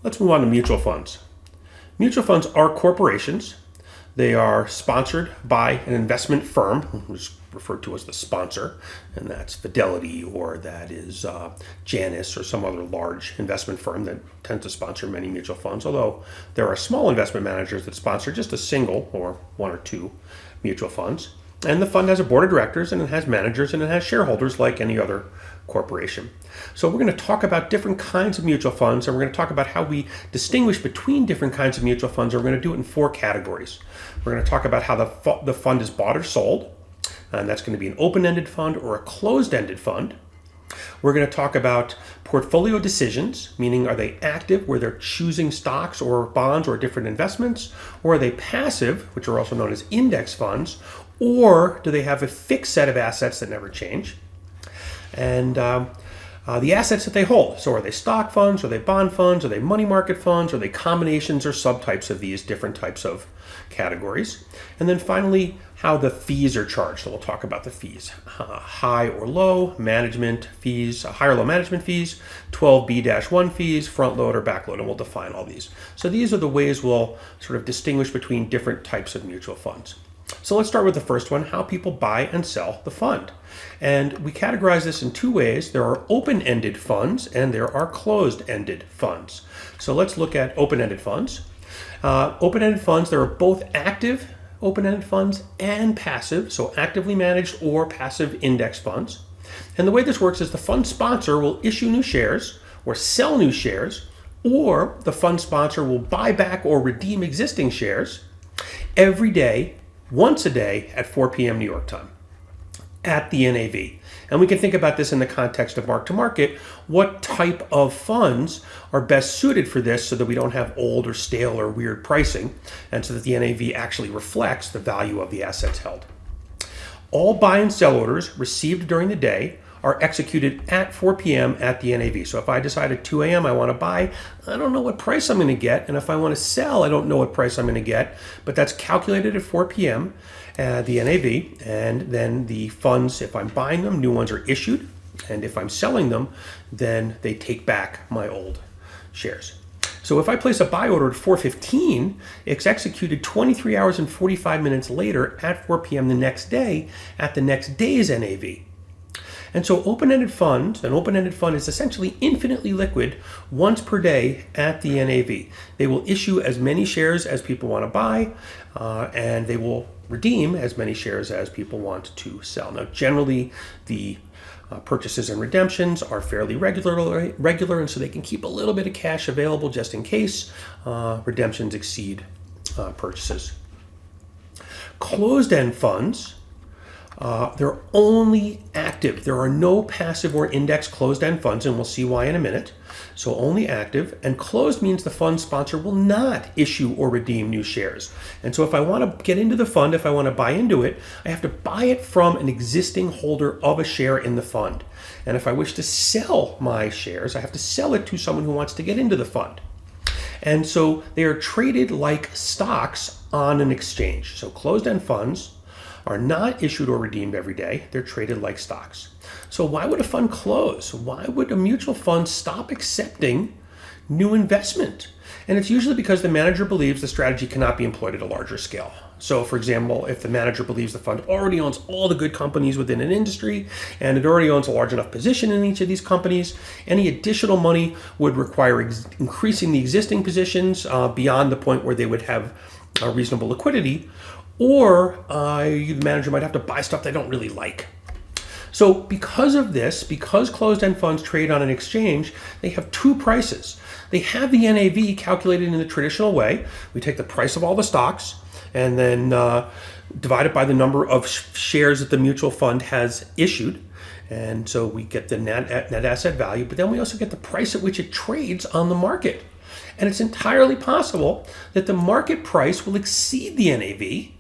Let's move on to mutual funds. Mutual funds are corporations. They are sponsored by an investment firm, which is referred to as the sponsor, and that's Fidelity or that is Janus or some other large investment firm that tends to sponsor many mutual funds, although there are small investment managers that sponsor just a single or one or two mutual funds. And the fund has a board of directors, and it has managers, and it has shareholders like any other corporation. So we're going to talk about different kinds of mutual funds, and we're going to talk about how we distinguish between different kinds of mutual funds, and we're going to do it in 4 categories. We're going to talk about how the fund is bought or sold, and that's going to be an open-ended fund or a closed-ended fund. We're going to talk about portfolio decisions, meaning are they active, where they're choosing stocks or bonds or different investments, or are they passive, which are also known as index funds, or do they have a fixed set of assets that never change? And the assets that they hold. So are they stock funds, are they bond funds, are they money market funds, are they combinations or subtypes of these different types of categories? And then finally, how the fees are charged. So we'll talk about the fees. High or low management fees, high or low management fees, 12B-1 fees, front load or back load, and we'll define all these. So these are the ways we'll sort of distinguish between different types of mutual funds. So let's start with the first one, how people buy and sell the fund. And we categorize this in 2 ways. There are open-ended funds and there are closed-ended funds. So let's look at open-ended funds. Open-ended funds, there are both active open-ended funds and passive, so actively managed or passive index funds. And the way this works is the fund sponsor will issue new shares or sell new shares, or the fund sponsor will buy back or redeem existing shares every day, once a day at 4 p.m. New York time at the NAV. And we can think about this in the context of mark-to-market. What type of funds are best suited for this so that we don't have old or stale or weird pricing, and so that the NAV actually reflects the value of the assets held. All buy and sell orders received during the day are executed at 4 p.m. at the NAV. So if I decide at 2 a.m. I want to buy, I don't know what price I'm going to get. And if I want to sell, I don't know what price I'm going to get. But that's calculated at 4 p.m. at the NAV. And then the funds, if I'm buying them, new ones are issued. And if I'm selling them, then they take back my old shares. So if I place a buy order at 4:15, it's executed 23 hours and 45 minutes later at 4 p.m. the next day at the next day's NAV. And so an open-ended fund is essentially infinitely liquid once per day at the NAV. They will issue as many shares as people want to buy, and they will redeem as many shares as people want to sell. Now, generally, the purchases and redemptions are fairly regular, and so they can keep a little bit of cash available just in case redemptions exceed purchases. Closed-end funds, they're only active. There are no passive or index closed-end funds, and we'll see why in a minute. So only active, and closed means the fund sponsor will not issue or redeem new shares. And so if I want to get into the fund, if I want to buy into it, I have to buy it from an existing holder of a share in the fund. And if I wish to sell my shares, I have to sell it to someone who wants to get into the fund. And so they are traded like stocks on an exchange. So closed-end funds are not issued or redeemed every day. They're traded like stocks. So why would a fund close? Why would a mutual fund stop accepting new investment? And it's usually because the manager believes the strategy cannot be employed at a larger scale. So for example, if the manager believes the fund already owns all the good companies within an industry and it already owns a large enough position in each of these companies, any additional money would require increasing the existing positions beyond the point where they would have a reasonable liquidity, or the manager might have to buy stuff they don't really like. So because of this, because closed-end funds trade on an exchange, they have 2 prices. They have the NAV calculated in the traditional way. We take the price of all the stocks and then divide it by the number of shares that the mutual fund has issued. And so we get the net asset value, but then we also get the price at which it trades on the market. And it's entirely possible that the market price will exceed the NAV,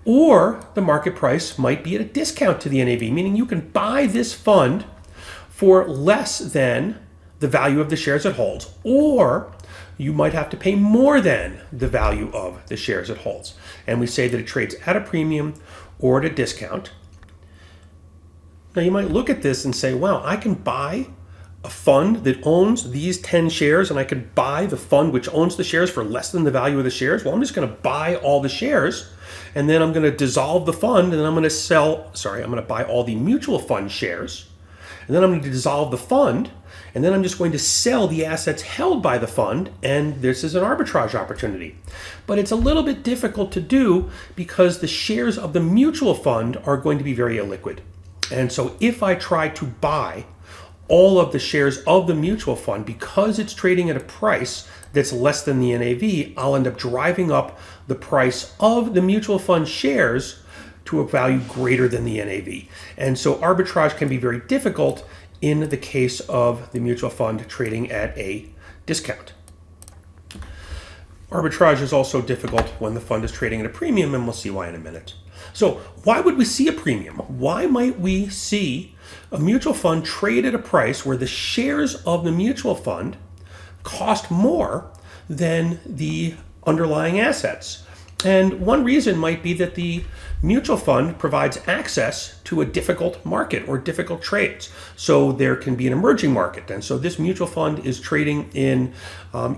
or the market price might be at a discount to the NAV, meaning you can buy this fund for less than the value of the shares it holds, or you might have to pay more than the value of the shares it holds. And we say that it trades at a premium or at a discount. Now you might look at this and say, wow, I can buy a fund that owns these 10 shares and I could buy the fund which owns the shares for less than the value of the shares, well, I'm just going to buy all the shares and then I'm going to dissolve the fund and then I'm going to buy all the mutual fund shares and then I'm going to dissolve the fund and then I'm just going to sell the assets held by the fund, and this is an arbitrage opportunity. But it's a little bit difficult to do because the shares of the mutual fund are going to be very illiquid. And so if I try to buy all of the shares of the mutual fund, because it's trading at a price that's less than the NAV, I'll end up driving up the price of the mutual fund shares to a value greater than the NAV. And so arbitrage can be very difficult in the case of the mutual fund trading at a discount. Arbitrage is also difficult when the fund is trading at a premium, and we'll see why in a minute. So why would we see a premium? Why might we see a mutual fund trade at a price where the shares of the mutual fund cost more than the underlying assets? And one reason might be that the mutual fund provides access to a difficult market or difficult trades. So there can be an emerging market. And so this mutual fund is trading in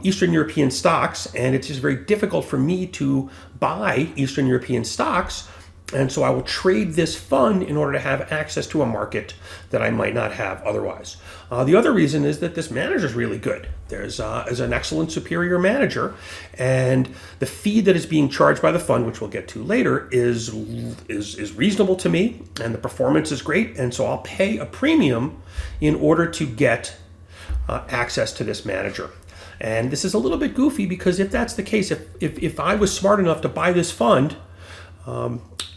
Eastern European stocks, and it's just very difficult for me to buy Eastern European stocks. And so I will trade this fund in order to have access to a market that I might not have otherwise. The other reason is that this manager is really good. There's an excellent superior manager, and the fee that is being charged by the fund, which we'll get to later, is reasonable to me, and the performance is great. And so I'll pay a premium in order to get access to this manager. And this is a little bit goofy because if that's the case, if I was smart enough to buy this fund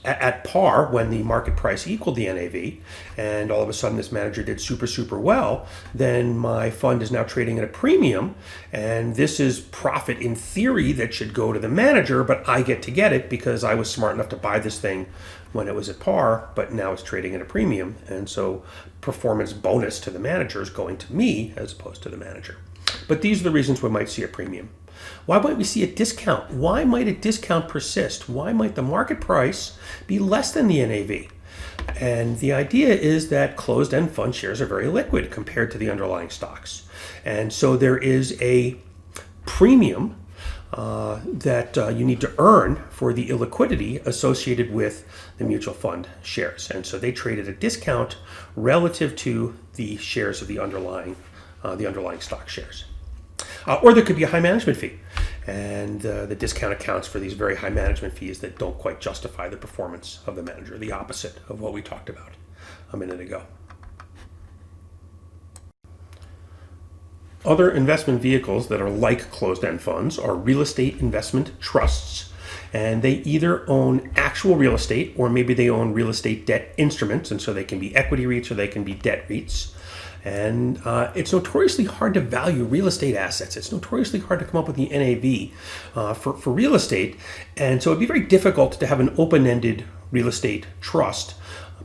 at par when the market price equaled the NAV, and all of a sudden this manager did super well, then my fund is now trading at a premium, and this is profit in theory that should go to the manager, but I get to get it because I was smart enough to buy this thing when it was at par, but now it's trading at a premium, and so performance bonus to the manager is going to me as opposed to the manager. But these are the reasons we might see a premium. Why might we see a discount? Why might a discount persist? Why might the market price be less than the NAV? And the idea is that closed-end fund shares are very liquid compared to the underlying stocks. And so there is a premium that you need to earn for the illiquidity associated with the mutual fund shares. And so they trade at a discount relative to the shares of the underlying stock shares. Or there could be a high management fee, and the discount accounts for these very high management fees that don't quite justify the performance of the manager, the opposite of what we talked about a minute ago. Other investment vehicles that are like closed-end funds are real estate investment trusts, and they either own actual real estate or maybe they own real estate debt instruments, and so they can be equity REITs or they can be debt REITs. And it's notoriously hard to value real estate assets. It's notoriously hard to come up with the NAV for real estate. And so it'd be very difficult to have an open-ended real estate trust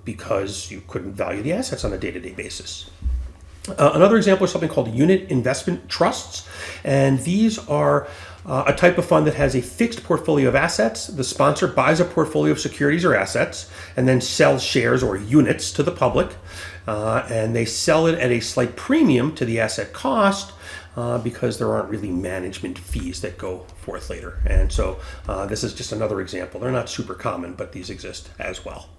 because you couldn't value the assets on a day-to-day basis. Another example is something called unit investment trusts. And these are a type of fund that has a fixed portfolio of assets. The sponsor buys a portfolio of securities or assets and then sells shares or units to the public. And they sell it at a slight premium to the asset cost because there aren't really management fees that go forth later. And so this is just another example. They're not super common, but these exist as well.